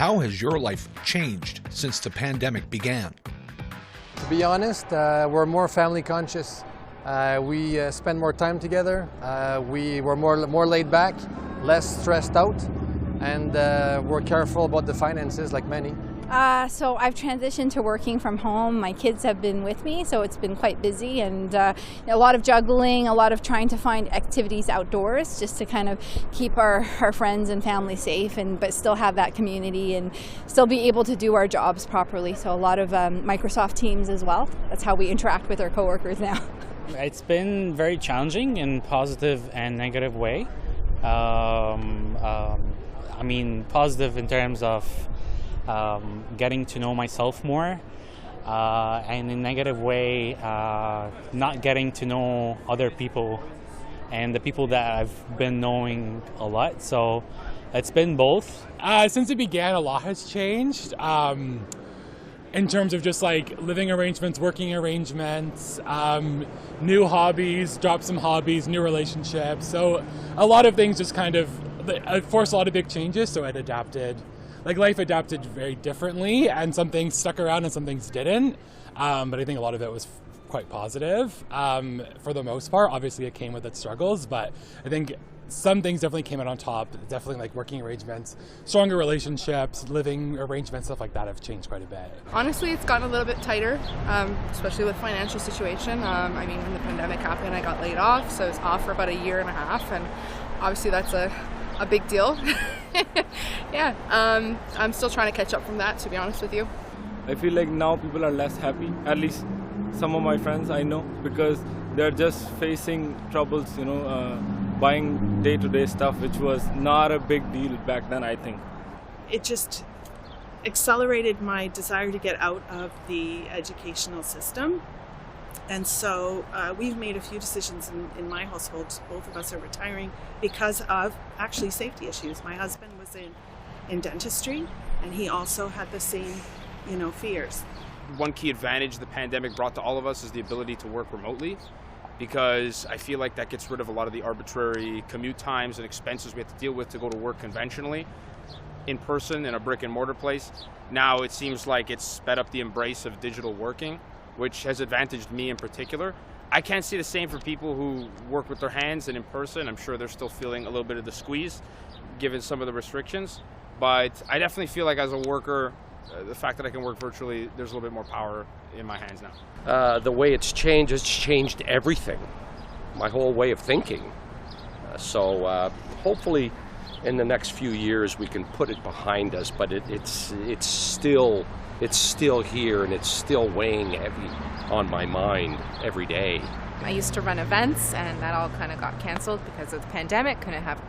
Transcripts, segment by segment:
how has your life changed since the pandemic began? To be honest, we're more family conscious. We spend more time together. We were more laid back, less stressed out, and we're careful about the finances like many. So I've transitioned to working from home. My kids have been with me, so it's been quite busy, and a lot of juggling, a lot of trying to find activities outdoors just to kind of keep our friends and family safe, but still have that community and still be able to do our jobs properly. So a lot of Microsoft Teams as well. That's how we interact with our coworkers now. It's been very challenging in positive and negative way. Positive in terms of getting to know myself more, and in a negative way, not getting to know other people and the people that I've been knowing a lot. So it's been both. Since it began, a lot has changed in terms of just like living arrangements, working arrangements, new hobbies, dropped some hobbies, new relationships. So a lot of things just kind of forced a lot of big changes, so it adapted. Like life adapted very differently, and some things stuck around and some things didn't. But I think a lot of it was quite positive for the most part. Obviously, it came with its struggles, but I think some things definitely came out on top. Definitely like working arrangements, stronger relationships, living arrangements, stuff like that have changed quite a bit. Honestly, it's gotten a little bit tighter, especially with financial situation. When the pandemic happened, I got laid off, so I was off for about a year and a half, and obviously that's a big deal. Yeah, I'm still trying to catch up from that, to be honest with you. I feel like now people are less happy, at least some of my friends I know, because they're just facing troubles, buying day-to-day stuff, which was not a big deal back then, I think. It just accelerated my desire to get out of the educational system. And so we've made a few decisions in my household. Both of us are retiring because of actually safety issues. My husband was in dentistry, and he also had the same, fears. One key advantage the pandemic brought to all of us is the ability to work remotely, because I feel like that gets rid of a lot of the arbitrary commute times and expenses we have to deal with to go to work conventionally in person in a brick and mortar place. Now it seems like it's sped up the embrace of digital working, which has advantaged me in particular. I can't say the same for people who work with their hands and in person. I'm sure they're still feeling a little bit of the squeeze given some of the restrictions. But I definitely feel like as a worker, the fact that I can work virtually, there's a little bit more power in my hands now. The way it's changed everything, my whole way of thinking. So hopefully in the next few years we can put it behind us, but it's still here, and it's still weighing heavy on my mind every day. I used to run events, and that all kind of got canceled because of the pandemic. Couldn't have,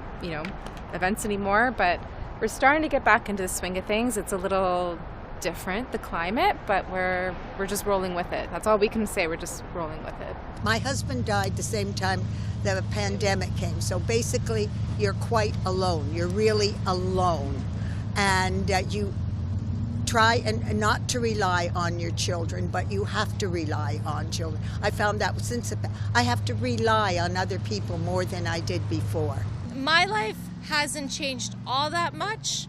events anymore, but we're starting to get back into the swing of things. It's a little different, the climate, but we're just rolling with it. That's all we can say. We're just rolling with it. My husband died the same time the pandemic came, so basically you're quite alone. You're really alone, and you try and not to rely on your children, but you have to rely on children. I found that I have to rely on other people more than I did before. My life hasn't changed all that much.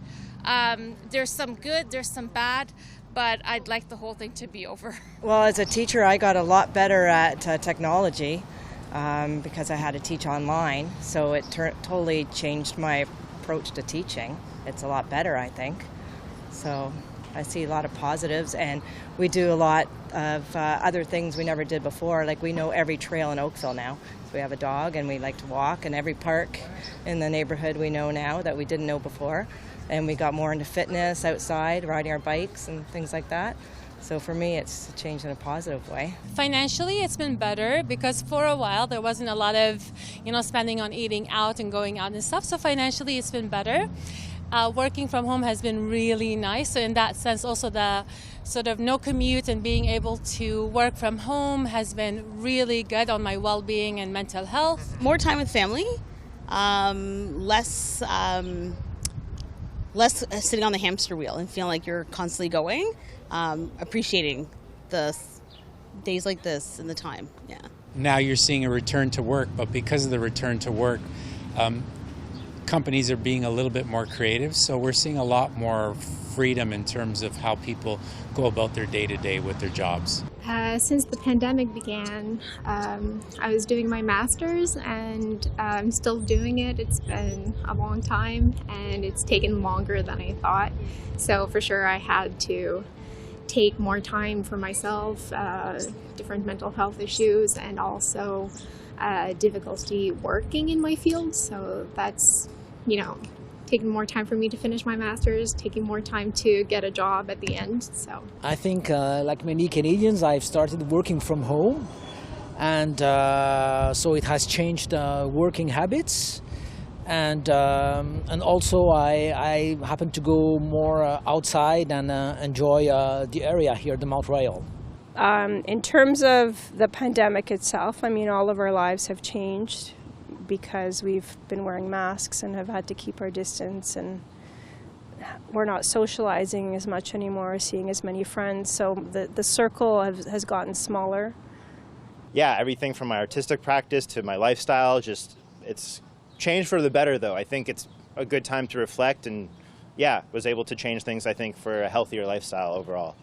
There's some good, there's some bad, but I'd like the whole thing to be over. Well, as a teacher, I got a lot better at technology because I had to teach online, so it totally changed my approach to teaching. It's a lot better, I think. So I see a lot of positives, and we do a lot of other things we never did before. Like we know every trail in Oakville now. So we have a dog, and we like to walk, and every park in the neighborhood we know now that we didn't know before. And we got more into fitness outside, riding our bikes and things like that. So for me, it's changed in a positive way. Financially, it's been better because for a while there wasn't a lot of, spending on eating out and going out and stuff. So financially, it's been better. Working from home has been really nice. So in that sense, also the sort of no commute and being able to work from home has been really good on my well-being and mental health. More time with family, less sitting on the hamster wheel and feeling like you're constantly going, appreciating the days like this and the time, yeah. Now you're seeing a return to work, but because of the return to work, companies are being a little bit more creative, so we're seeing a lot more freedom in terms of how people go about their day-to-day with their jobs. Since the pandemic began, I was doing my master's, and I'm still doing it. It's been a long time, and it's taken longer than I thought. So for sure I had to take more time for myself, different mental health issues, and also difficulty working in my field. So that's, taking more time for me to finish my master's, taking more time to get a job at the end. So I think, like many Canadians, I've started working from home, and so it has changed working habits. And also I happen to go more outside and enjoy the area here, the Mount Royal. In terms of the pandemic itself, all of our lives have changed because we've been wearing masks and have had to keep our distance, and we're not socializing as much anymore, seeing as many friends, so the circle has gotten smaller. Yeah, everything from my artistic practice to my lifestyle, it's changed for the better, though. I think it's a good time to reflect, and was able to change things, I think, for a healthier lifestyle overall.